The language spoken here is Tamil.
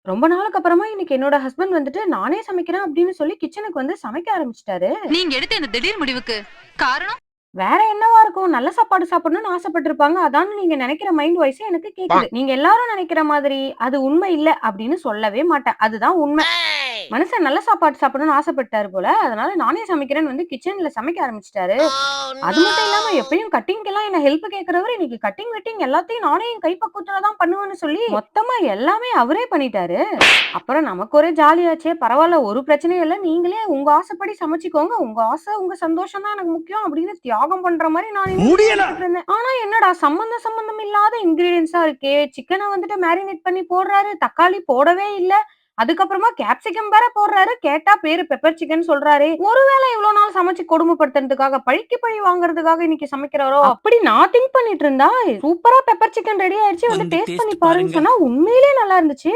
ரொம்ப நாளுக்கு அப்புறமா இன்னைக்கு என்னோட ஹஸ்பண்ட் வந்துட்டு நானே சமைக்கிறேன் அப்படின்னு சொல்லி கிச்சனுக்கு வந்து சமைக்க ஆரம்பிச்சுட்டாரு. நீங்க எடுத்த இந்த திடீர் முடிவுக்கு காரணம்? வேற என்னவா இருக்கும்? நல்ல சாப்பாடு சாப்பிடணும்னு ஆசைப்பட்டுருப்பாங்க. அதான்னு நீங்க நெனைக்கிற மைண்ட் வாய்ஸ் எனக்கு கேக்குது. நீங்க எல்லாரும் நெனைக்கிற மாதிரி அது உண்மை இல்ல அப்படின்னு சொல்லவே மாட்டேன். அதுதான் உண்மை. மனுஷன் நல்ல சாப்பாடு சாப்பிடணும்னு ஆசைப்பட்டாரு போல. அதனால நானே சமைக்கிறேன்னு வந்து கிச்சன்ல சமைக்க ஆரம்பிச்சுட்டாரு. அது மட்டும் இல்லாம எப்பயும் கட்டிங்க்கெல்லாம் என்ன ஹெல்ப் கேட்கிறவரு, இன்னைக்கு கட்டிங், வெட்டிங் எல்லாத்தையும் நானே என் கைப்பக்குவத்துல தான் பண்ணுவேன்னு சொல்லி, மொத்தமா எல்லாமே அவரே பண்ணிட்டாரு. அப்புறம் நமக்கு ஒரே ஜாலியாச்சே. பரவால்ல ஒரு பிரச்சனையும் இல்ல. நீங்களே உங்க ஆசைப்படி சமைச்சுக்கோங்க. உங்க ஆசை, உங்க சந்தோஷம் தான் எனக்கு முக்கியம் அப்படின்னு தியாகம் பண்ற மாரி நான் முடியல. நினைச்சுட்டு இருந்தேன். ஆனா என்னடா சம்மந்தம் இல்லாத இன்கிரீடியன்ட்ஸா இருக்கே. சிக்கன வந்துட்டு மேரினேட் பண்ணி போடுறாரு. தக்காளி போடவே இல்ல. அதுக்கப்புறமா கேப்சிகம் வேற போடுறாரு. கேட்டா பேரு பெப்பர் சிக்கன் சொல்றாரே. ஒருவேளை இவ்ளோ நாள் சமைச்சு கொடுமைப்படுத்துனதுக்காக, பழிக்கு பழி வாங்குறதுக்காக இன்னைக்கு சமைக்கிறாரோ? அப்படி நான் திங்க் பண்ணிட்டு இருந்தா, சூப்பரா பெப்பர் சிக்கன் ரெடி ஆயிடுச்சு. வந்து வந்து டேஸ்ட் பண்ணி டேஸ்ட் பாருன்னு பாருங்க. சொன்னா உண்மையிலேயே நல்லா இருந்துச்சு.